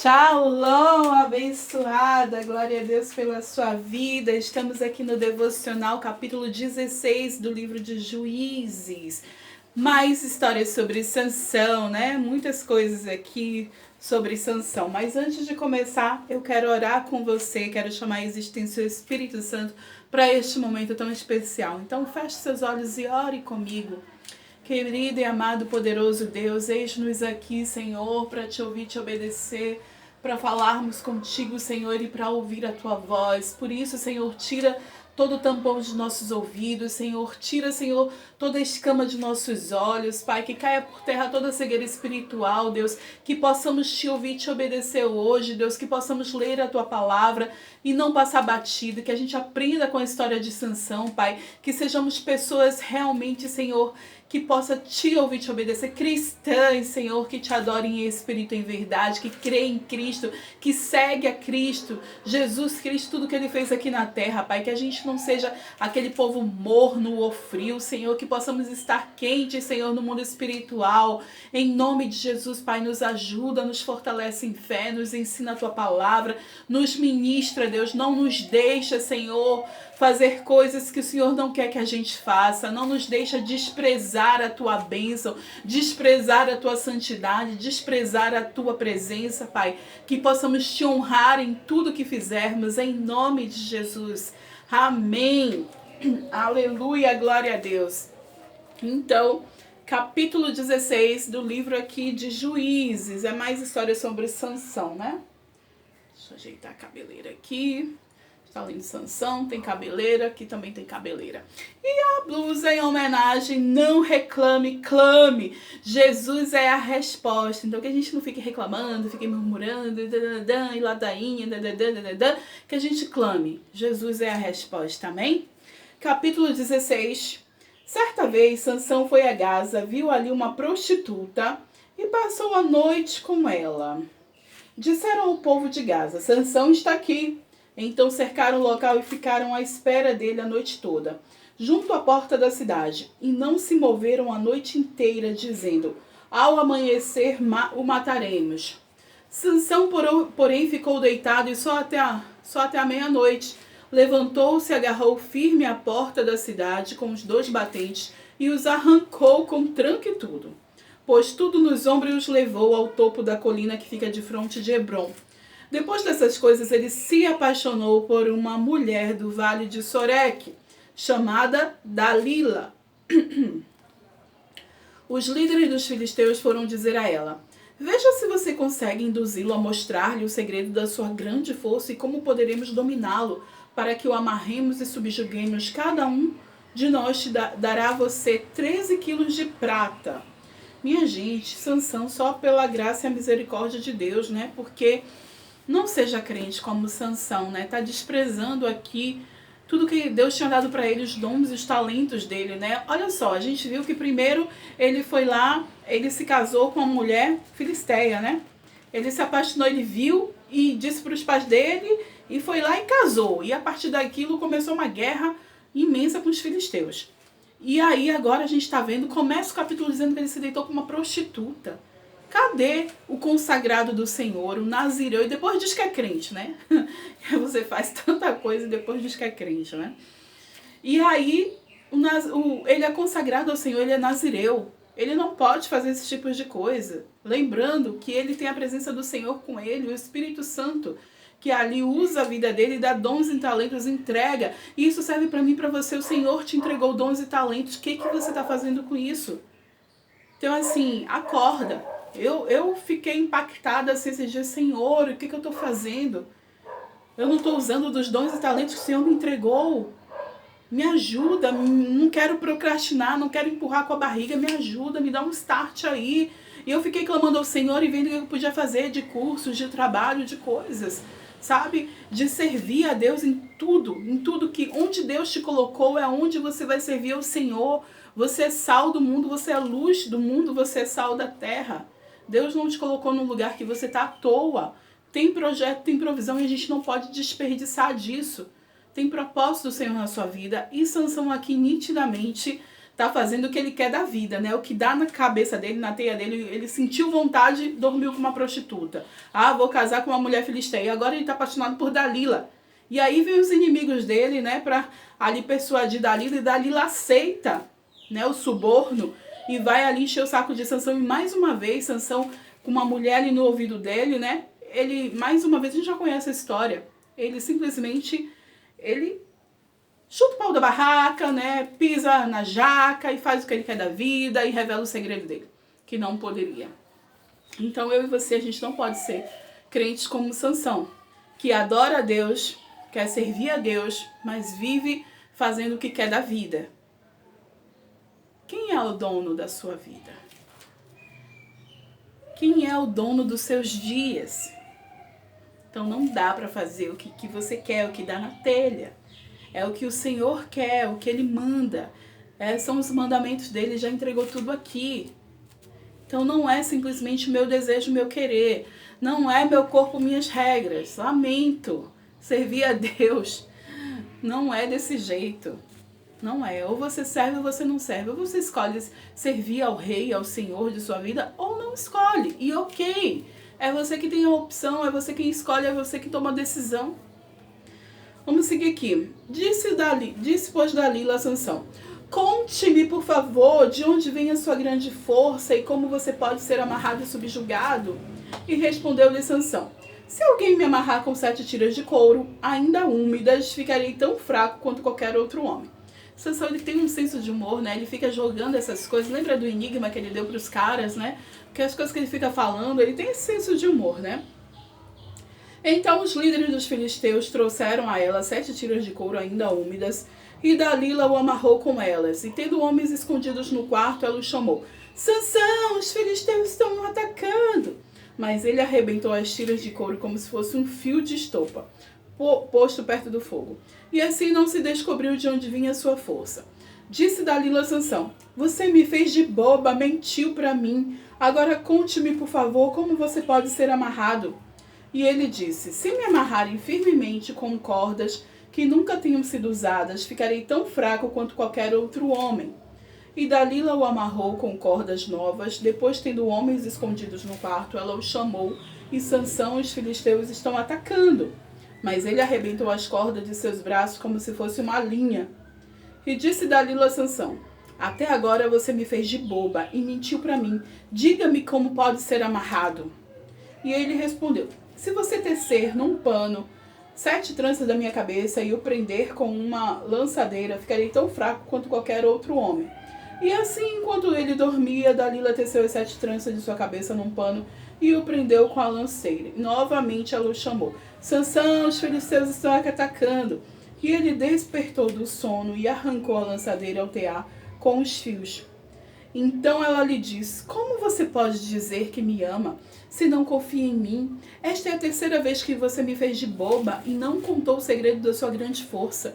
Shalom, abençoada, glória a Deus pela sua vida. Estamos aqui no devocional capítulo 16 do livro de Juízes. Mais histórias sobre Sansão, né? Muitas coisas aqui sobre Sansão. Mas antes de começar, eu quero orar com você, quero chamar a existência do Espírito Santo para este momento tão especial. Então feche seus olhos e ore comigo. Querido e amado, poderoso Deus, eis-nos aqui, Senhor, para te ouvir, te obedecer, para falarmos contigo, Senhor, e para ouvir a tua voz. Por isso, Senhor, tira todo o tampão dos nossos ouvidos, Senhor. Tira, Senhor, toda a escama de nossos olhos, Pai. Que caia por terra toda a cegueira espiritual, Deus. Que possamos te ouvir e te obedecer hoje, Deus. Que possamos ler a tua palavra e não passar batido. Que a gente aprenda com a história de Sansão, Pai. Que sejamos pessoas realmente, Senhor, que possa te ouvir e te obedecer. Cristãs, Senhor, que te adorem em espírito e em verdade, que creem em Cristo, que segue a Cristo, Jesus Cristo, tudo que Ele fez aqui na terra, Pai. Que a gente não seja aquele povo morno ou frio, Senhor, que possamos estar quentes, Senhor, no mundo espiritual. Em nome de Jesus, Pai, nos ajuda, nos fortalece em fé, nos ensina a Tua palavra, nos ministra, Deus. Não nos deixa, Senhor, fazer coisas que o Senhor não quer que a gente faça. Não nos deixa desprezar a Tua bênção, desprezar a Tua santidade, desprezar a Tua presença, Pai. Que possamos Te honrar em tudo que fizermos, em nome de Jesus. Amém. Aleluia, glória a Deus. Então, capítulo 16 do livro aqui de Juízes. É mais história sobre Sansão, né? Deixa eu ajeitar a cabeleira aqui. Está ali em Sansão, tem cabeleira, aqui também tem cabeleira. E a blusa em homenagem, não reclame, clame. Jesus é a resposta. Então que a gente não fique reclamando, fique murmurando, e ladainha, que a gente clame. Jesus é a resposta, amém? Capítulo 16. Certa vez, Sansão foi a Gaza, viu ali uma prostituta e passou a noite com ela. Disseram ao povo de Gaza: Sansão está aqui. Então cercaram o local e ficaram à espera dele a noite toda, junto à porta da cidade, e não se moveram a noite inteira, dizendo: ao amanhecer o mataremos. Sansão, porém, ficou deitado e só até a meia-noite. Levantou-se, agarrou firme a porta da cidade com os 2 batentes e os arrancou com tranco e tudo. Pôs tudo nos ombros e os levou ao topo da colina que fica de fronte de Hebrom. Depois dessas coisas, ele se apaixonou por uma mulher do vale de Soreque, chamada Dalila. Os líderes dos filisteus foram dizer a ela: veja se você consegue induzi-lo a mostrar-lhe o segredo da sua grande força e como poderemos dominá-lo, para que o amarremos e subjuguemos. Cada um de nós dará a você 13 quilos de prata. Minha gente, Sansão, só pela graça e a misericórdia de Deus, né? Porque não seja crente como Sansão, né? Tá desprezando aqui tudo que Deus tinha dado para ele, os dons e os talentos dele, né? Olha só, a gente viu que primeiro ele foi lá, ele se casou com uma mulher filisteia, né? Ele se apaixonou, ele viu e disse para os pais dele e foi lá e casou. E a partir daquilo começou uma guerra imensa com os filisteus. E aí agora a gente está vendo, começa o capítulo dizendo que ele se deitou com uma prostituta. Cadê o consagrado do Senhor, o nazireu? E depois diz que é crente, né? Você faz tanta coisa e depois diz que é crente, né? E aí, ele é consagrado ao Senhor, ele é nazireu. Ele não pode fazer esse tipo de coisa. Lembrando que ele tem a presença do Senhor com ele, o Espírito Santo, que ali usa a vida dele, dá dons e talentos, entrega. E isso serve para mim e para você. O Senhor te entregou dons e talentos. O que você está fazendo com isso? Então, assim, acorda. Eu fiquei impactada assim, esses dias: Senhor, o que eu estou fazendo? Eu não estou usando dos dons e talentos que o Senhor me entregou. Me ajuda, não quero procrastinar, não quero empurrar com a barriga, me ajuda, me dá um start aí. E eu fiquei clamando ao Senhor e vendo o que eu podia fazer de cursos, de trabalho, de coisas, sabe? De servir a Deus em tudo que onde Deus te colocou é onde você vai servir ao Senhor. Você é sal do mundo, você é luz do mundo, você é sal da terra. Deus não te colocou num lugar que você está à toa. Tem projeto, tem provisão e a gente não pode desperdiçar disso. Tem propósito do Senhor na sua vida. E Sansão aqui nitidamente tá fazendo o que ele quer da vida, né? O que dá na cabeça dele, na teia dele, ele sentiu vontade, dormiu com uma prostituta. Ah, vou casar com uma mulher filisteia. Agora ele tá apaixonado por Dalila. E aí vem os inimigos dele, né, pra ali persuadir Dalila, e Dalila aceita, né, o suborno, e vai ali encher o saco de Sansão, e mais uma vez, Sansão, com uma mulher ali no ouvido dele, né, ele, mais uma vez, a gente já conhece a história, ele simplesmente, ele chuta o pau da barraca, né, pisa na jaca, e faz o que ele quer da vida, e revela o segredo dele, que não poderia. Então eu e você, a gente não pode ser crentes como Sansão, que adora a Deus, quer servir a Deus, mas vive fazendo o que quer da vida. Quem é o dono da sua vida? Quem é o dono dos seus dias? Então não dá para fazer o que você quer, o que dá na telha. É o que o Senhor quer, o que Ele manda. São os mandamentos dele, já entregou tudo aqui. Então não é simplesmente o meu desejo, o meu querer. Não é meu corpo, minhas regras. Lamento. Servir a Deus não é desse jeito. Não é. Ou você serve ou você não serve. Ou você escolhe servir ao rei, ao Senhor de sua vida, ou não escolhe. E ok. É você que tem a opção, é você quem escolhe, é você que toma a decisão. Vamos seguir aqui. Disse pois Dalila a Sansão: conte-me, por favor, de onde vem a sua grande força e como você pode ser amarrado e subjugado. E respondeu-lhe Sansão: se alguém me amarrar com 7 tiras de couro, ainda úmidas, ficarei tão fraco quanto qualquer outro homem. Sansão, ele tem um senso de humor, né? Ele fica jogando essas coisas. Lembra do enigma que ele deu para os caras, né? Porque as coisas que ele fica falando, ele tem esse senso de humor, né? Então os líderes dos filisteus trouxeram a ela 7 tiras de couro ainda úmidas, e Dalila o amarrou com elas. E tendo homens escondidos no quarto, ela o chamou: Sansão, os filisteus estão atacando. Mas ele arrebentou as tiras de couro como se fosse um fio de estopa, posto perto do fogo. E assim não se descobriu de onde vinha a sua força. Disse Dalila a Sansão: você me fez de boba, mentiu para mim. Agora conte-me, por favor, como você pode ser amarrado. E ele disse: se me amarrarem firmemente com cordas que nunca tenham sido usadas, ficarei tão fraco quanto qualquer outro homem. E Dalila o amarrou com cordas novas. Depois, tendo homens escondidos no quarto, ela o chamou, e Sansão e os filisteus estão atacando. Mas ele arrebentou as cordas de seus braços como se fosse uma linha. E disse Dalila a Sansão: até agora você me fez de boba e mentiu para mim. Diga-me como pode ser amarrado. E ele respondeu: se você tecer num pano 7 tranças da minha cabeça e o prender com uma lançadeira, ficarei tão fraco quanto qualquer outro homem. E assim, enquanto ele dormia, Dalila teceu as 7 tranças de sua cabeça num pano e o prendeu com a lanceira. Novamente ela o chamou: Sansão, os filisteus estão aqui atacando. E ele despertou do sono e arrancou a lançadeira ao tear com os fios. Então ela lhe disse: como você pode dizer que me ama, se não confia em mim? Esta é a 3ª vez que você me fez de boba e não contou o segredo da sua grande força.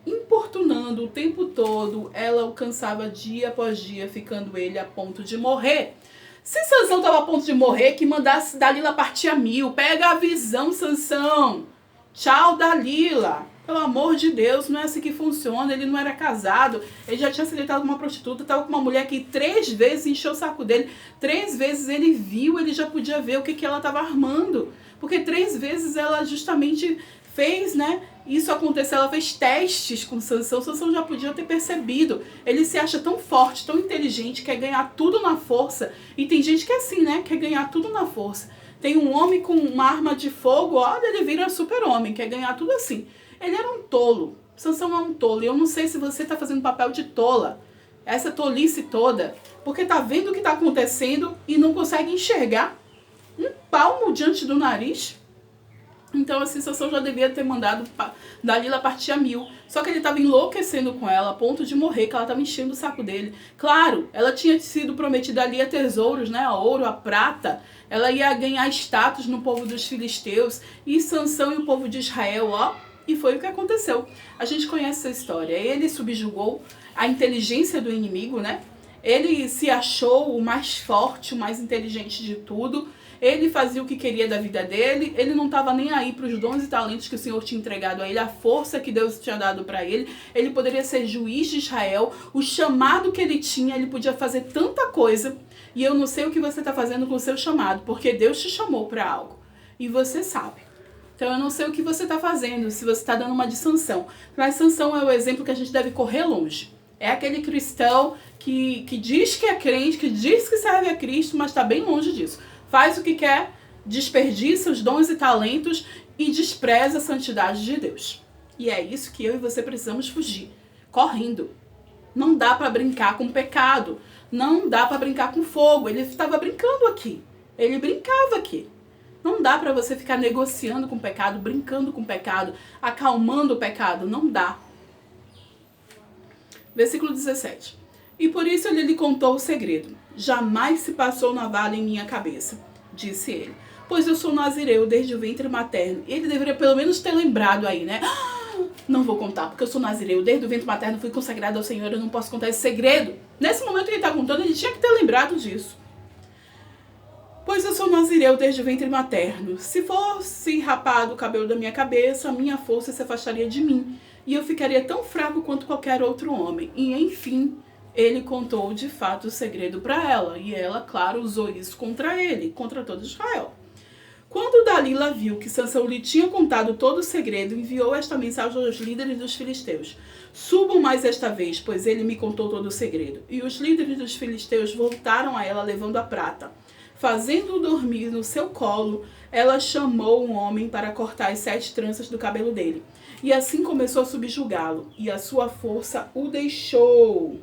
Importunando o tempo todo, ela o cansava dia após dia, ficando ele a ponto de morrer. Se Sansão estava a ponto de morrer, que mandasse Dalila partir a 1000. Pega a visão, Sansão. Tchau, Dalila. Pelo amor de Deus, não é assim que funciona. Ele não era casado, ele já tinha se deitado com uma prostituta, estava com uma mulher que 3 vezes encheu o saco dele. 3 vezes ele viu, ele já podia ver o que ela estava armando. Porque 3 vezes ela justamente fez, né? Isso aconteceu, ela fez testes com Sansão. Sansão já podia ter percebido. Ele se acha tão forte, tão inteligente, quer ganhar tudo na força. E tem gente que é assim, né? Quer ganhar tudo na força. Tem um homem com uma arma de fogo, olha, ele vira super-homem, quer ganhar tudo assim. Ele era um tolo. Sansão é um tolo. E eu não sei se você está fazendo papel de tola. Essa tolice toda. Porque tá vendo o que está acontecendo e não consegue enxergar um palmo diante do nariz. Então, assim, Sansão já devia ter mandado Dalila partir a 1000. Só que ele estava enlouquecendo com ela, a ponto de morrer, que ela estava enchendo o saco dele. Claro, ela tinha sido prometida ali a tesouros, né? A ouro, a prata. Ela ia ganhar status no povo dos filisteus. E Sansão e o povo de Israel, ó. E foi o que aconteceu. A gente conhece essa história. Ele subjugou a inteligência do inimigo, né? Ele se achou o mais forte, o mais inteligente de tudo. ele fazia o que queria da vida dele, ele não estava nem aí para os dons e talentos que o Senhor tinha entregado a ele, a força que Deus tinha dado para ele. Ele poderia ser juiz de Israel, o chamado que ele tinha, ele podia fazer tanta coisa. E eu não sei o que você está fazendo com o seu chamado, porque Deus te chamou para algo e você sabe. Então eu não sei o que você está fazendo, se você está dando uma de Sansão. Mas Sansão é o exemplo que a gente deve correr longe. É aquele cristão que diz que é crente, que diz que serve a Cristo, mas está bem longe disso. Faz o que quer, desperdiça os dons e talentos e despreza a santidade de Deus. E é isso que eu e você precisamos fugir, correndo. Não dá para brincar com pecado, não dá para brincar com fogo. Ele estava brincando aqui, ele brincava aqui. Não dá para você ficar negociando com o pecado, brincando com o pecado, acalmando o pecado, não dá. Versículo 17. E por isso ele lhe contou o segredo. Jamais se passou navalha em minha cabeça, disse ele, pois eu sou nazireu desde o ventre materno. Ele deveria pelo menos ter lembrado aí, né? Não vou contar, porque eu sou nazireu, desde o ventre materno fui consagrado ao Senhor, eu não posso contar esse segredo. Nesse momento que ele está contando, ele tinha que ter lembrado disso. Pois eu sou nazireu desde o ventre materno. Se fosse rapado o cabelo da minha cabeça, a minha força se afastaria de mim, e eu ficaria tão fraco quanto qualquer outro homem. E enfim, ele contou de fato o segredo para ela, e ela, claro, usou isso contra ele, contra todo Israel. Quando Dalila viu que Sansão lhe tinha contado todo o segredo, enviou esta mensagem aos líderes dos filisteus. Subam mais esta vez, pois ele me contou todo o segredo. E os líderes dos filisteus voltaram a ela levando a prata. Fazendo-o dormir no seu colo, ela chamou um homem para cortar as 7 tranças do cabelo dele. E assim começou a subjugá-lo, e a sua força o deixou.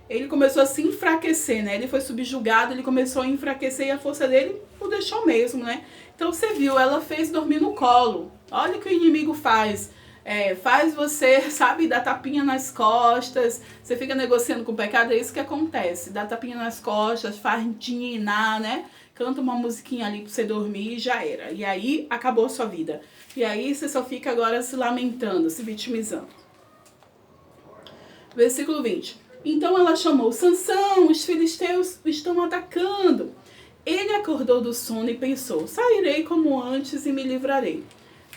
Ele começou a se enfraquecer, né? Ele foi subjugado, ele começou a enfraquecer e a força dele o deixou mesmo, né? Então você viu, ela fez dormir no colo. Olha o que o inimigo faz. Faz você, sabe, dar tapinha nas costas. Você fica negociando com o pecado, é isso que acontece. Dá tapinha nas costas, faz ninar, né? Canta uma musiquinha ali pra você dormir e já era. E aí acabou a sua vida. E aí você só fica agora se lamentando, se vitimizando. Versículo 20. Então ela chamou Sansão, os filisteus estão atacando. Ele acordou do sono e pensou, sairei como antes e me livrarei.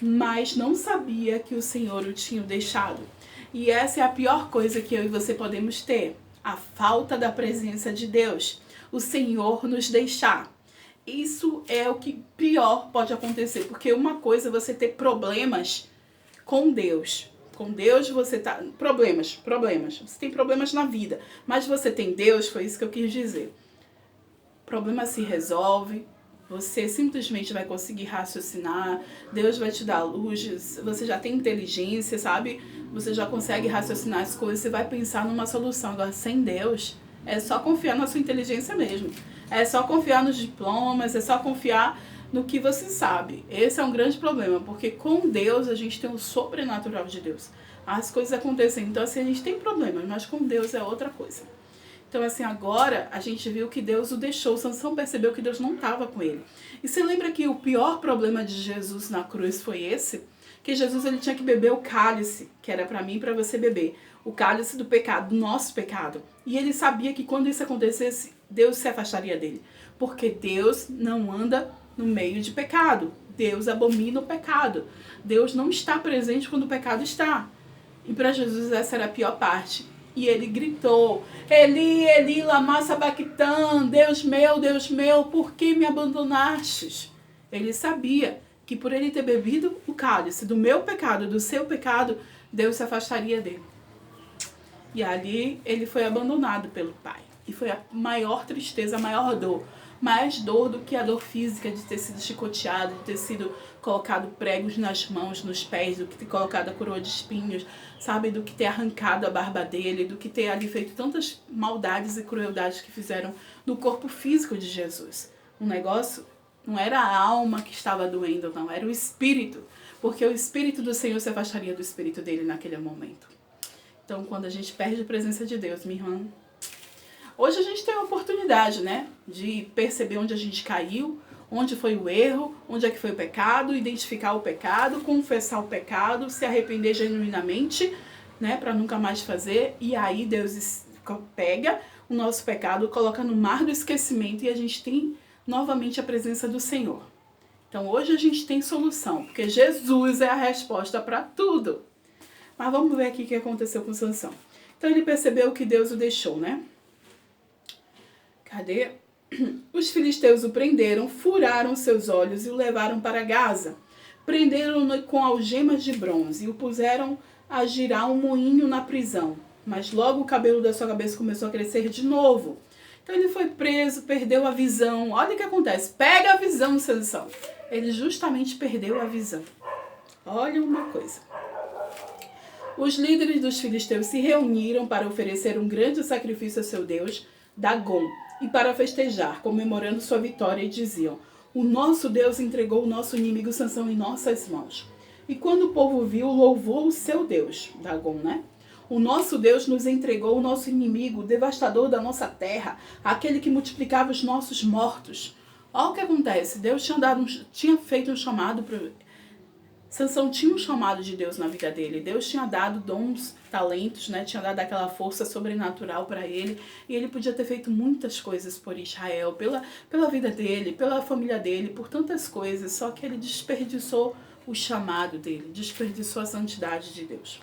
Mas não sabia que o Senhor o tinha deixado. E essa é a pior coisa que eu e você podemos ter. A falta da presença de Deus. O Senhor nos deixar. Isso é o que pior pode acontecer. Porque uma coisa é você ter problemas com Deus. Com Deus você tá... Problemas. Você tem problemas na vida. Mas você tem Deus, foi isso que eu quis dizer. O problema se resolve. Você simplesmente vai conseguir raciocinar, Deus vai te dar luz, você já tem inteligência, sabe? Você já consegue raciocinar as coisas, você vai pensar numa solução. Agora, sem Deus, é só confiar na sua inteligência mesmo. É só confiar nos diplomas, é só confiar no que você sabe. Esse é um grande problema, porque com Deus a gente tem o sobrenatural de Deus. As coisas acontecem, então assim, a gente tem problemas, mas com Deus é outra coisa. Então, assim, agora a gente viu que Deus o deixou. Sansão percebeu que Deus não estava com ele. E você lembra que o pior problema de Jesus na cruz foi esse? Que Jesus ele tinha que beber o cálice, que era para mim e para você beber. O cálice do pecado, do nosso pecado. E ele sabia que quando isso acontecesse, Deus se afastaria dele. Porque Deus não anda no meio de pecado. Deus abomina o pecado. Deus não está presente quando o pecado está. E para Jesus essa era a pior parte. E ele gritou, Eli, Eli, lama sabachthani, Deus meu, por que me abandonastes? Ele sabia que por ele ter bebido o cálice do meu pecado, do seu pecado, Deus se afastaria dele. E ali ele foi abandonado pelo Pai. E foi a maior tristeza, a maior dor. Mais dor do que a dor física de ter sido chicoteado, de ter sido colocado pregos nas mãos, nos pés, do que ter colocado a coroa de espinhos, sabe? Do que ter arrancado a barba dele, do que ter ali feito tantas maldades e crueldades que fizeram no corpo físico de Jesus. O negócio não era a alma que estava doendo, não, era o espírito. Porque o espírito do Senhor se afastaria do espírito dele naquele momento. Então, quando a gente perde a presença de Deus, minha irmã, hoje a gente tem a oportunidade, né, de perceber onde a gente caiu, onde foi o erro, onde é que foi o pecado, identificar o pecado, confessar o pecado, se arrepender genuinamente, né, para nunca mais fazer. E aí Deus pega o nosso pecado, coloca no mar do esquecimento e a gente tem novamente a presença do Senhor. Então hoje a gente tem solução, porque Jesus é a resposta para tudo. Mas vamos ver aqui o que aconteceu com Sansão. Então ele percebeu que Deus o deixou, né? Cadê? Os filisteus o prenderam, furaram seus olhos e o levaram para Gaza. Prenderam-no com algemas de bronze e o puseram a girar um moinho na prisão. Mas logo o cabelo da sua cabeça começou a crescer de novo. Então ele foi preso, perdeu a visão. Olha o que acontece. Pega a visão, Sansão. Ele justamente perdeu a visão. Olha uma coisa. Os líderes dos filisteus se reuniram para oferecer um grande sacrifício a seu Deus, Dagom, e para festejar, comemorando sua vitória, e diziam: o nosso Deus entregou o nosso inimigo Sansão em nossas mãos. E quando o povo viu, louvou o seu Deus, Dagom, né? O nosso Deus nos entregou o nosso inimigo, o devastador da nossa terra, aquele que multiplicava os nossos mortos. Olha o que acontece. Deus tinha feito um chamado para Sansão, tinha um chamado de Deus na vida dele. Deus tinha dado dons, talentos, né? Tinha dado aquela força sobrenatural para ele. E ele podia ter feito muitas coisas por Israel, pela vida dele, pela família dele, por tantas coisas. Só que ele desperdiçou o chamado dele, desperdiçou a santidade de Deus.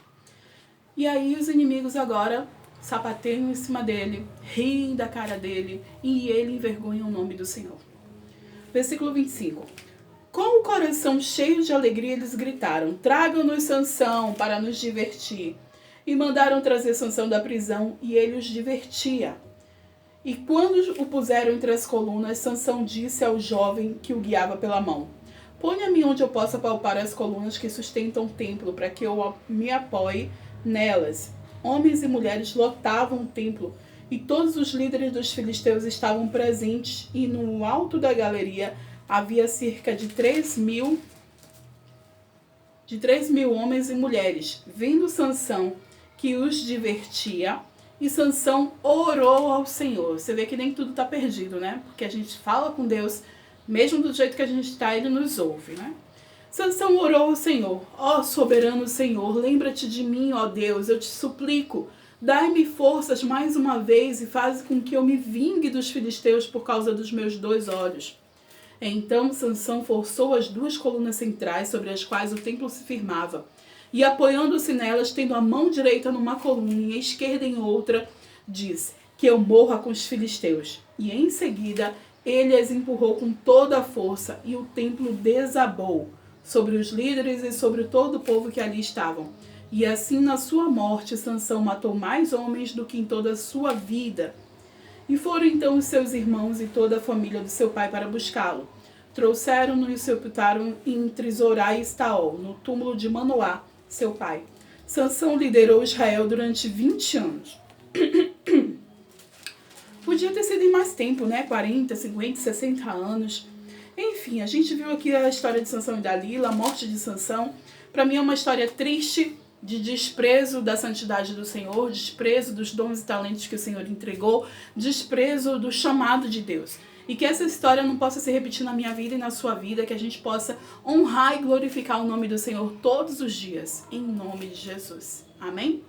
E aí os inimigos agora sapateiam em cima dele, riem da cara dele e ele envergonha o nome do Senhor. Versículo 25. Com o coração cheio de alegria, eles gritaram: tragam-nos Sansão para nos divertir. E mandaram trazer Sansão da prisão, e ele os divertia. E quando o puseram entre as colunas, Sansão disse ao jovem que o guiava pela mão: ponha-me onde eu possa palpar as colunas que sustentam o templo, para que eu me apoie nelas. Homens e mulheres lotavam o templo, e todos os líderes dos filisteus estavam presentes, e no alto da galeria havia cerca de 3.000 homens e mulheres. Vendo Sansão que os divertia, e Sansão orou ao Senhor. Você vê que nem tudo está perdido, né? Porque a gente fala com Deus, mesmo do jeito que a gente está, Ele nos ouve, né? Sansão orou ao Senhor: ó soberano Senhor, lembra-te de mim, ó Deus, eu te suplico. Dai-me forças mais uma vez e faz com que eu me vingue dos filisteus por causa dos meus 2 olhos. Então Sansão forçou as 2 colunas centrais sobre as quais o templo se firmava, e apoiando-se nelas, tendo a mão direita numa coluna e a esquerda em outra, disse: que eu morra com os filisteus. E em seguida ele as empurrou com toda a força, e o templo desabou sobre os líderes e sobre todo o povo que ali estavam. E assim, na sua morte, Sansão matou mais homens do que em toda a sua vida. E foram então os seus irmãos e toda a família do seu pai para buscá-lo. Trouxeram-no e o sepultaram entre Zorá e Estaol, no túmulo de Manoá, seu pai. Sansão liderou Israel durante 20 anos. Podia ter sido em mais tempo, né? 40, 50, 60 anos. Enfim, a gente viu aqui a história de Sansão e Dalila, a morte de Sansão. Para mim é uma história triste, de desprezo da santidade do Senhor, desprezo dos dons e talentos que o Senhor entregou, desprezo do chamado de Deus. E que essa história não possa se repetir na minha vida e na sua vida, que a gente possa honrar e glorificar o nome do Senhor todos os dias, em nome de Jesus. Amém?